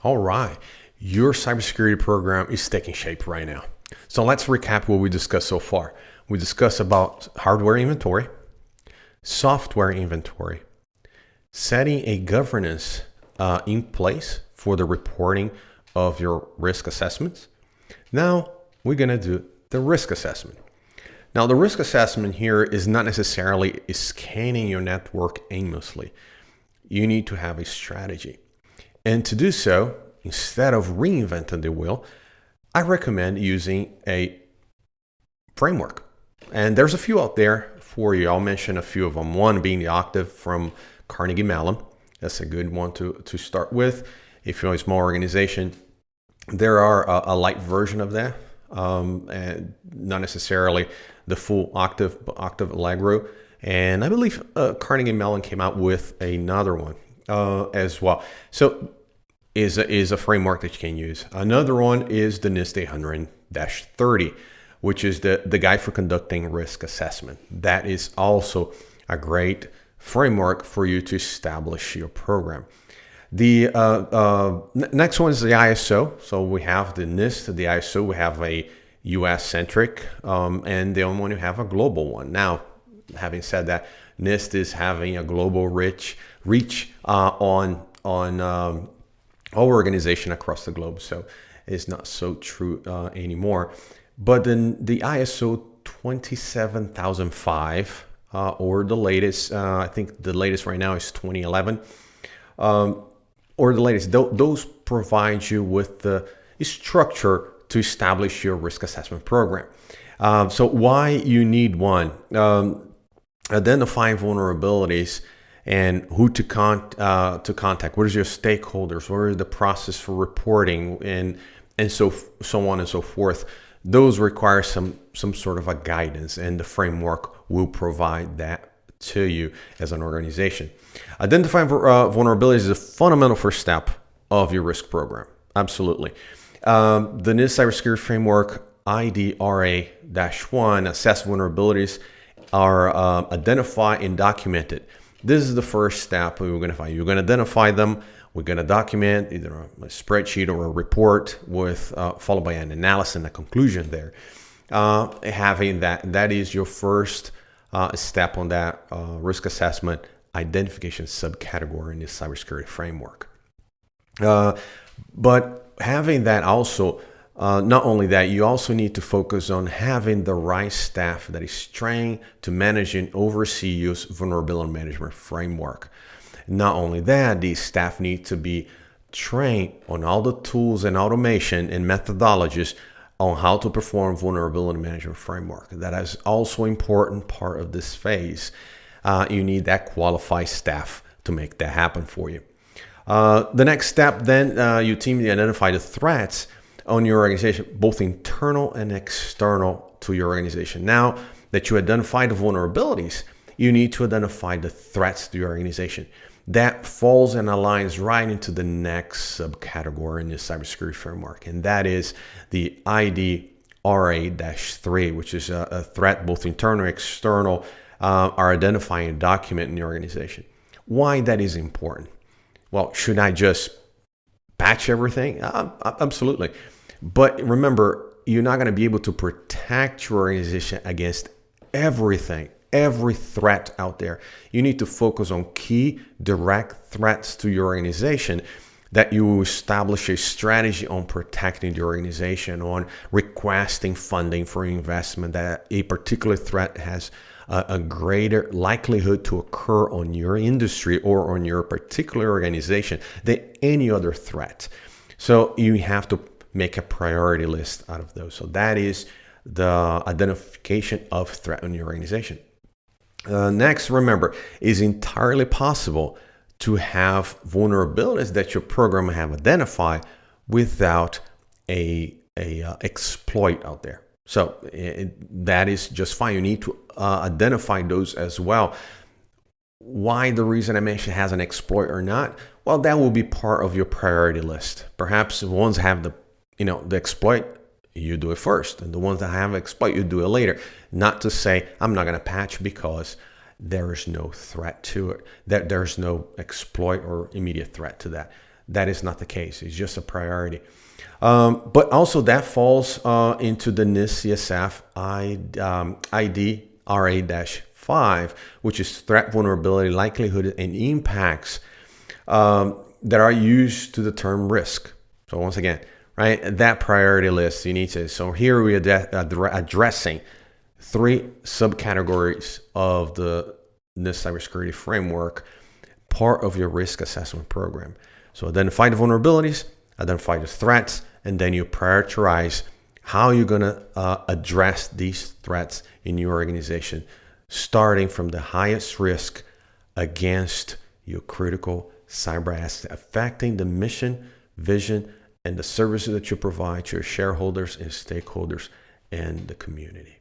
All right, your cybersecurity program is taking shape right now. So let's recap what we discussed so far. We discussed about hardware inventory, software inventory, setting a governance in place for the reporting of your risk assessments. Now we're going to do the risk assessment. Now the risk assessment here is not necessarily scanning your network aimlessly. You need to have a strategy. And to do so, instead of reinventing the wheel, I recommend using a framework. And there's a few out there for you. I'll mention a few of them. One being the OCTAVE from Carnegie Mellon. That's a good one to start with. If you're a small organization, there are a light version of that, and not necessarily the full OCTAVE, but OCTAVE Allegro. And I believe Carnegie Mellon came out with another one as well. So is a framework that you can use. Another one is the NIST 800-30, which is the guide for conducting risk assessment. That is also a great framework for you to establish your program. The next one is the ISO. So we have the NIST, the ISO. We have a US centric, and the only one you have a global one. Now, having said that, NIST is having a global reach on our organization across the globe. So it's not so true anymore. But then the ISO 27005 or the latest, I think the latest right now is 2011, or the latest, those provide you with the structure to establish your risk assessment program. So why you need one? Identifying vulnerabilities and who to contact. What is your stakeholders? What is the process for reporting, and so on and so forth. Those require some sort of a guidance, and the framework will provide that to you as an organization. Identifying vulnerabilities is a fundamental first step of your risk program. Absolutely. The NIST Cybersecurity Framework ID.RA-1 assess vulnerabilities are identified and documented. This is the first step we're going to find. You're going to identify them. We're going to document either a spreadsheet or a report with followed by an analysis and a conclusion there. Having that is your first step on that risk assessment identification subcategory in the cybersecurity framework. But having that also, not only that, you also need to focus on having the right staff that is trained to manage and oversee your vulnerability management framework. Not only that, these staff need to be trained on all the tools and automation and methodologies on how to perform vulnerability management framework. That is also an important part of this phase. You need that qualified staff to make that happen for you. The next step then, your team identify the threats on your organization, both internal and external to your organization. Now that you identify the vulnerabilities, you need to identify the threats to your organization. That falls and aligns right into the next subcategory in the cybersecurity framework, and that is the ID.RA-3, which is a threat both internal and external are identifying a document in your organization. Why that is important? Well, should I just patch everything? Absolutely. But remember, you're not going to be able to protect your organization against everything, every threat out there. You need to focus on key direct threats to your organization that you will establish a strategy on protecting the organization, on requesting funding for investment that a particular threat has a greater likelihood to occur on your industry or on your particular organization than any other threat. So you have to make a priority list out of those. So that is the identification of threat in your organization. Next, remember, it's entirely possible to have vulnerabilities that your program have identified without a exploit out there. So that is just fine. You need to identify those as well. Why the reason I mentioned has an exploit or not? Well, that will be part of your priority list. Perhaps the ones that have the exploit, you do it first, and the ones that have exploit, you do it later. Not to say I'm not going to patch because there is no threat to it, that there's no exploit or immediate threat to that. that is not the case. It's just a priority. But also that falls into the NIST CSF ID.RA-1, which is threat, vulnerability, likelihood, and impacts that are used to determine risk. So once again, right, that priority list you need to. So here we are addressing 3 subcategories of the NIST cybersecurity framework, part of your risk assessment program. So identify the vulnerabilities, identify the threats, and then you prioritize how you're going to address these threats in your organization, starting from the highest risk against your critical cyber asset, affecting the mission, vision, and the services that you provide to your shareholders and stakeholders and the community.